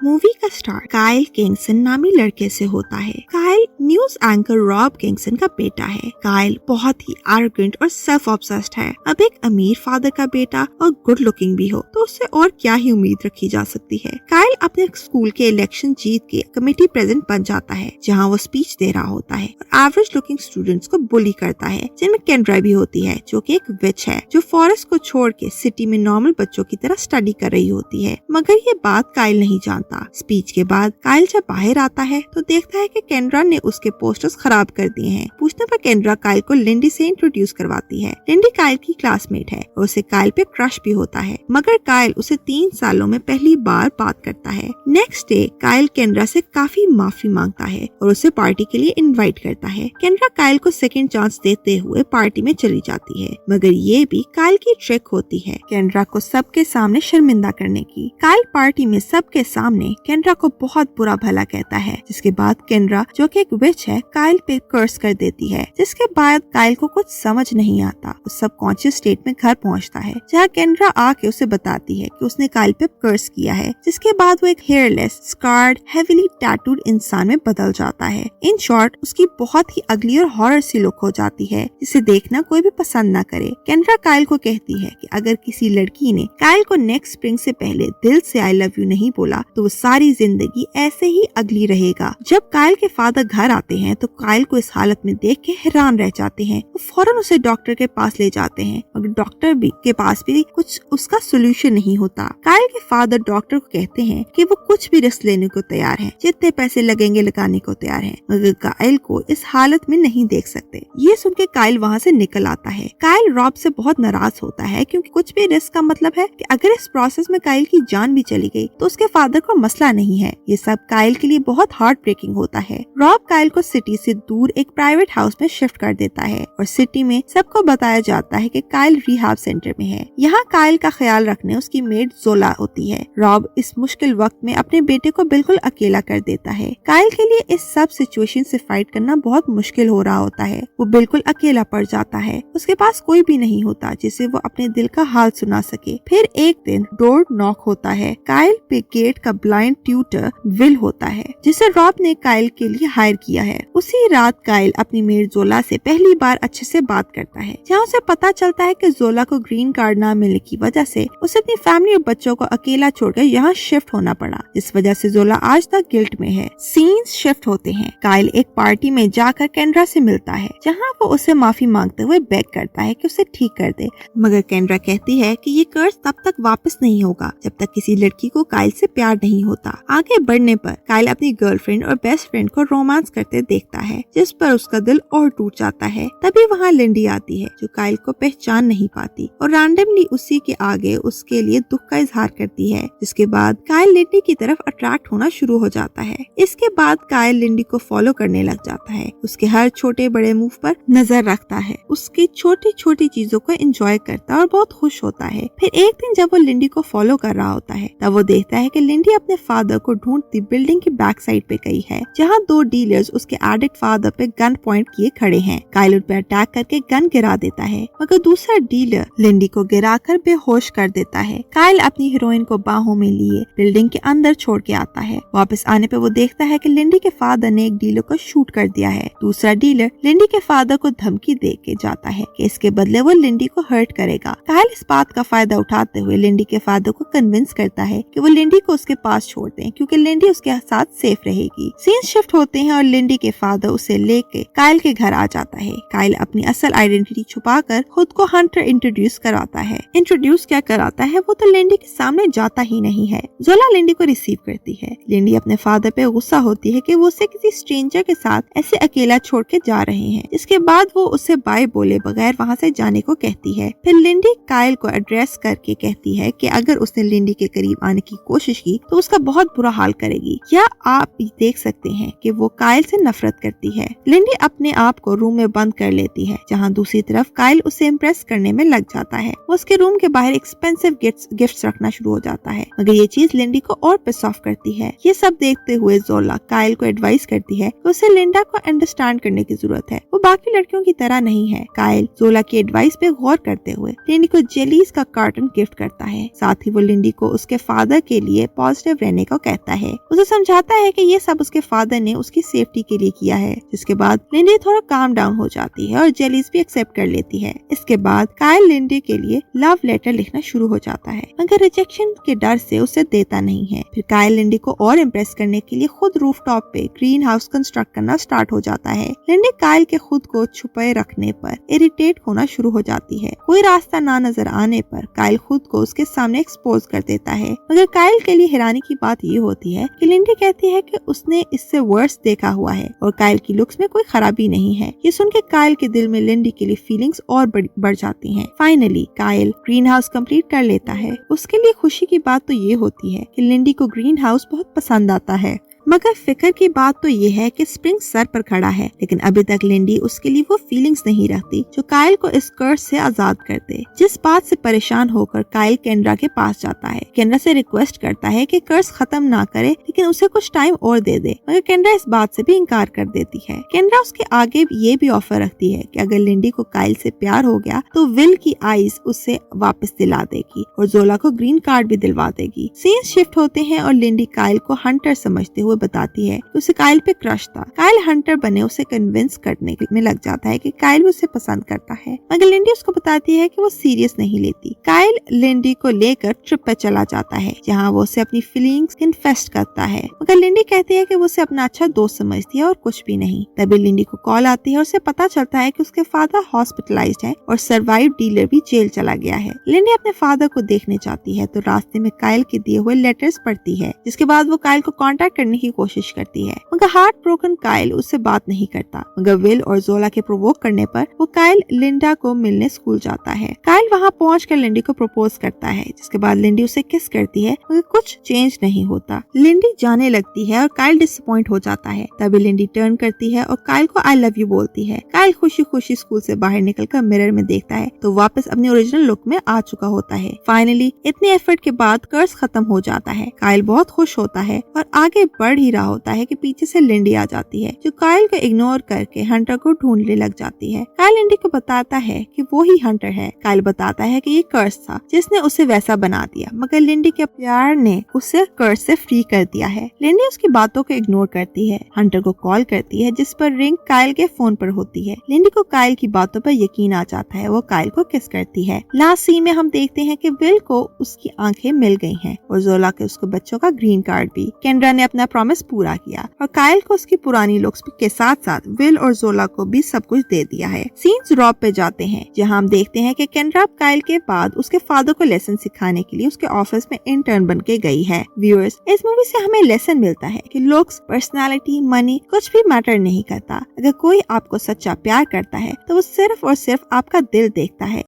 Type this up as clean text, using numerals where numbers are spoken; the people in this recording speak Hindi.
मूवी का स्टार काइल किंगसन नामी लड़के से होता है। काइल न्यूज एंकर रॉब किंगसन का बेटा है। काइल बहुत ही एरोगेंट और सेल्फ ऑब्सेस्ड है। अब एक अमीर फादर का बेटा और गुड लुकिंग भी हो तो उससे और क्या ही उम्मीद रखी जा सकती है। काइल अपने स्कूल के इलेक्शन जीत के कमेटी प्रेसिडेंट बन जाता है, जहाँ वो स्पीच दे रहा होता है और एवरेज लुकिंग स्टूडेंट्स को बुली करता है, जिनमें केंड्रा भी होती है, जो कि एक विच है जो फॉरेस्ट को छोड़ के सिटी में नॉर्मल बच्चों की तरह स्टडी कर रही होती है। मगर ये बात काइल नहीं जानता। स्पीच के बाद काइल जब बाहर आता है तो देखता है कि केंड्रा ने उसके पोस्टर्स खराब कर दिए हैं। पूछने पर केंड्रा काइल को लिंडी से इंट्रोड्यूस करवाती है। लिंडी काइल की क्लासमेट है और उसे काइल पे क्रश भी होता है, मगर काइल उसे 3 सालों में पहली बार बात करता है। नेक्स्ट डे काइल केंड्रा से काफी माफी मांगता है और उसे पार्टी के लिए इनवाइट करता है। केंड्रा काइल को सेकंड चांस देते हुए पार्टी में चली जाती है, मगर ये भी काइल की ट्रिक होती है केंड्रा को सबके सामने शर्मिंदा करने की। काइल पार्टी में सबके सामने केंड्रा को बहुत बुरा भला कहता है, जिसके बाद केंड्रा जो कि एक विच है काइल पे कर्स कर देती है, जिसके बाद काइल को कुछ समझ नहीं आता। वो सबकॉन्शियस स्टेट में घर पहुंचता है, जहाँ केंड्रा आके उसे बताती है कि उसने काइल पे कर्स किया है, जिसके बाद वो एक हेयरलेस स्कार्ड हेवीली टैटूड इंसान में बदल जाता है। इन शॉर्ट उसकी बहुत ही अगली और हॉरर सी लुक हो जाती है, जिसे देखना कोई भी पसंद न करे। केंड्रा काइल को कहती है कि अगर किसी लड़की ने काइल को नेक्स्ट स्प्रिंग से पहले दिल से आई लव यू नहीं बोला तो वो सारी जिंदगी ऐसे ही अगली रहेगा। जब काइल के फादर घर आते हैं तो काइल को इस हालत में देख के हैरान रह जाते हैं। वो फौरन उसे डॉक्टर के पास ले जाते हैं, मगर डॉक्टर के पास भी कुछ उसका सोल्यूशन नहीं होता। काइल के फादर डॉक्टर को कहते हैं कि वो कुछ भी रिस्क लेने को तैयार है, जितने पैसे लगेंगे लगाने को तैयार है, मगर काइल को इस हालत में नहीं देख सकते। ये सुन के काइल वहाँ से निकल आता है। काइल रॉब से बहुत नाराज होता है, क्योंकि कुछ भी रिस्क का मतलब है कि अगर इस प्रोसेस में काइल की जान भी चली गई तो उसके फादर को मसला नहीं है। ये सब काइल के लिए बहुत हार्ट ब्रेकिंग होता है। रॉब काइल को सिटी से दूर एक प्राइवेट हाउस में शिफ्ट कर देता है और सिटी में सबको बताया जाता है कि काइल रिहाब सेंटर में है। यहाँ काइल का ख्याल रखने उसकी मेड जोला होती है। रॉब इस मुश्किल वक्त में अपने बेटे को बिल्कुल अकेला कर देता है। काइल के लिए इस सब सिचुएशन से फाइट करना बहुत मुश्किल हो रहा होता है। वो बिल्कुल अकेला पड़ जाता है। उसके पास कोई भी नहीं होता जिसे वो अपने दिल का हाल सुना सके। फिर एक दिन डोर नॉक होता है। काइल पे गेट का ब्लाइंड ट्यूटर विल होता है, जिसे रॉब ने काइल के लिए हायर किया है। उसी रात काइल अपनी मेड जोला से पहली बार अच्छे से बात करता है, जहाँ उसे पता चलता है कि जोला को ग्रीन कार्ड न मिलने की वजह से उसे अपनी फैमिली और बच्चों को अकेला छोड़कर यहाँ शिफ्ट होना पड़ा, जिस वजह से जोला आज तक गिल्ट में है। सीन्स शिफ्ट होते हैं। काइल एक पार्टी में जाकर केंड्रा से मिलता है, जहाँ वो उसे माफी मांगते हुए बेग करता है कि उसे ठीक कर दे, मगर केंड्रा कहती है कि ये कर्ज तब तक वापस नहीं होगा जब तक किसी लड़की को काइल से प्यार नहीं होता। आगे बढ़ने पर काइल अपनी गर्लफ्रेंड और बेस्ट फ्रेंड को रोमांस करते देखता है, जिस पर उसका दिल और टूट जाता है। तभी वहाँ लिंडी आती है, जो काइल को पहचान नहीं पाती और रैंडमली उसी के आगे उसके लिए दुख का इजहार करती है, जिसके बाद काइल लिंडी की तरफ अट्रैक्ट होना शुरू हो जाता है। इसके बाद काइल लिंडी को फॉलो करने लग जाता है, उसके हर छोटे बड़े मूव पर नजर रखता है, उसकी छोटी छोटी चीजों को एंजॉय करता है और बहुत खुश होता है। फिर एक दिन जब वो लिंडी को फॉलो कर रहा होता है, तब वो देखता है कि लिंडी अपने फादर को ढूंढती बिल्डिंग की बैक साइड पे गई है, जहाँ 2 डीलर्स उसके एडिक्ट फादर पे गन पॉइंट किए खड़े हैं। काइल उन पे अटैक करके गन गिरा देता है, मगर दूसरा डीलर लिंडी को गिराकर बेहोश कर देता है। काइल अपनी हीरोइन को बाहों में लिए बिल्डिंग के अंदर छोड़ के आता है। वापस आने पे वो देखता है कि लिंडी के फादर ने एक डीलर को शूट कर दिया है। दूसरा डीलर लिंडी के फादर को धमकी दे के जाता है कि इसके बदले वो लिंडी को हर्ट करेगा। काइल इस बात का फायदा उठाते हुए लिंडी के फादर को कन्विंस करता है कि वो लिंडी को उसके पास छोड़ दें, क्योंकि लिंडी उसके साथ सेफ रहेगी। सीन शिफ्ट होते हैं और लिंडी के फादर उसे लेके काइल के घर आ जाता है। काइल अपनी असल आइडेंटिटी छुपाकर खुद को हंटर इंट्रोड्यूस कराता है। इंट्रोड्यूस क्या कराता है वो तो लिंडी के सामने जाता ही नहीं है। जोला लिंडी को रिसीव करती है। लिंडी अपने फादर पे गुस्सा होती है कि वो उसे किसी स्ट्रेंजर के साथ ऐसे अकेला छोड़ के जा रहे हैं। इसके बाद वो उसे बाय बोले बगैर वहाँ से जाने को कहती है। फिर लिंडी काइल को एड्रेस करके कहती है कि अगर उसने लिंडी के करीब आने की कोशिश की तो उसका बहुत बुरा हाल करेगी। या आप देख सकते हैं कि वो काइल से नफरत करती है। लिंडी अपने आप को रूम में बंद कर लेती है, जहाँ दूसरी तरफ काइल उसे इम्प्रेस करने में लग जाता है। वो उसके रूम के बाहर एक्सपेंसिव गिफ्ट्स रखना शुरू हो जाता है, मगर ये चीज लिंडी को और पिस ऑफ करती है। ये सब देखते हुए जोला काइल को एडवाइस करती है कि उसे लिंडा को अंडरस्टैंड करने की जरूरत है, वो बाकी लड़कियों की तरह नहीं है। काइल जोला की एडवाइस पे गौर करते हुए लिंडी को जेलीज का कार्टन गिफ्ट करता है। साथ ही वो लिंडी को उसके फादर के लिए पॉजिटिव प्रोटेक्टिव रहने को कहता है। उसे समझाता है कि ये सब उसके फादर ने उसकी सेफ्टी के लिए किया है। जिसके बाद लिंडी थोड़ा काम डाउन हो जाती है और जेलिस भी एक्सेप्ट कर लेती है। इसके बाद काइल लिंडी के लिए लव लेटर लिखना शुरू हो जाता है, मगर रिजेक्शन के डर से उसे देता नहीं है। फिर काइल लिंडी को और इम्प्रेस करने के लिए खुद रूफटॉप पे ग्रीन हाउस कंस्ट्रक्ट करना स्टार्ट हो जाता है। लिंडी काइल के खुद को छुपाए रखने पर इरिटेट होना शुरू हो जाती है। कोई रास्ता ना नजर आने पर काइल खुद को उसके सामने एक्सपोज कर देता है, मगर काइल के लिए हैरानी की बात ये होती है कि लिंडी कहती है कि उसने इससे वर्स देखा हुआ है और काइल की लुक्स में कोई खराबी नहीं है। ये सुन के काइल के दिल में लिंडी के लिए फीलिंग्स और बढ़ जाती हैं। Finally Kyle green house complete कर लेता है। उसके लिए खुशी की बात तो ये होती है कि लिंडी को ग्रीन हाउस बहुत पसंद आता है, मगर फिक्र की बात तो ये है कि स्प्रिंग सर पर खड़ा है, लेकिन अभी तक लिंडी उसके लिए वो फीलिंग्स नहीं रखती जो काइल को इस कर्ज से आजाद कर दे। जिस बात से परेशान होकर काइल केंड्रा के पास जाता है। केंड्रा से रिक्वेस्ट करता है कि कर्ज खत्म ना करे, लेकिन उसे कुछ टाइम और दे दे, मगर केंड्रा इस बात से भी इनकार कर देती है। केंड्रा उसके आगे ये भी ऑफर रखती है कि अगर लिंडी को काइल से प्यार हो गया तो विल की आइज उसे वापस दिला देगी और जोला को ग्रीन कार्ड भी दिलवा देगी। सीन शिफ्ट होते हैं और लिंडी काइल को हंटर समझते हुए बताती है कि उसे काइल पे क्रश था। काइल हंटर बने उसे कन्विंस करने में लग जाता है कि काइल उसे पसंद करता है, मगर लिंडी उसको बताती है कि वो सीरियस नहीं लेती। काइल लिंडी को लेकर ट्रिप पे चला जाता है, जहाँ वो उसे अपनी फीलिंग्स कन्फेस करता है, मगर लिंडी कहती है कि वो उसे अपना अच्छा दोस्त समझती है और कुछ भी नहीं। तभी लिंडी को कॉल आती है और उसे पता चलता है कि उसके फादर हॉस्पिटलाइज्ड है और सर्वाइव डीलर भी जेल चला गया है। लिंडी अपने फादर को देखने जाती है तो रास्ते में काइल के दिए हुए लेटर्स पढ़ती है, जिसके बाद वो काइल को कांटेक्ट करने की कोशिश करती है, मगर हार्ट ब्रोकन काइल उससे बात नहीं करता। मगर विल और जोला के प्रोवोक करने पर वो काइल लिंडा को मिलने स्कूल जाता है। काइल वहाँ पहुंचकर लिंडी को प्रपोज करता है, जिसके बाद लिंडी उसे किस करती है, मगर कुछ चेंज नहीं होता। लिंडी जाने लगती है और काइल डिसअपॉइंट हो जाता है। तभी लिंडी टर्न करती है और काइल को आई लव यू बोलती है। काइल खुशी खुशी स्कूल से बाहर निकलकर मिरर में देखता है तो वापस अपनी ओरिजिनल लुक में आ चुका होता है। फाइनली इतने एफर्ट के बाद कर्ज खत्म हो जाता है। काइल बहुत खुश होता है और आगे बढ़ ही रहा होता है कि पीछे से लिंडी आ जाती है, जो काइल को इग्नोर करके हंटर को ढूंढने लग जाती है। काइल लिंडी को बताता है कि वो ही हंटर है। काइल बताता है कि ये कर्ज था जिसने उसे वैसा बना दिया, मगर लिंडी के प्यार ने उसे कर्ज से फ्री कर दिया है। लिंडी उसकी बातों को इग्नोर करती है, हंटर को कॉल करती है, जिस पर रिंग काइल के फोन पर होती है। लिंडी को काइल की बातों पर यकीन आ जाता है। वो काइल को किस करती है। लास्ट सीन में हम देखते हैं कि विल को उसकी आंखें मिल गई हैं और जोला के उसको बच्चों का ग्रीन कार्ड भी। केंड्रा ने अपना प्रॉमिस पूरा किया और काइल को उसकी पुरानी लुक्स के साथ साथ विल और जोला को भी सब कुछ दे दिया है। सीन्स रॉब पे जाते हैं, जहां हम देखते हैं कि केंड्रा काइल के बाद उसके फादर को लेसन सिखाने के लिए उसके ऑफिस में इंटर्न बन के गई है। व्यूअर्स, इस मूवी से हमें लेसन मिलता है कि लुक्स, पर्सनालिटी, मनी कुछ भी मैटर नहीं करता। अगर कोई आपको सच्चा प्यार करता है तो वो सिर्फ और सिर्फ आपका दिल देखता है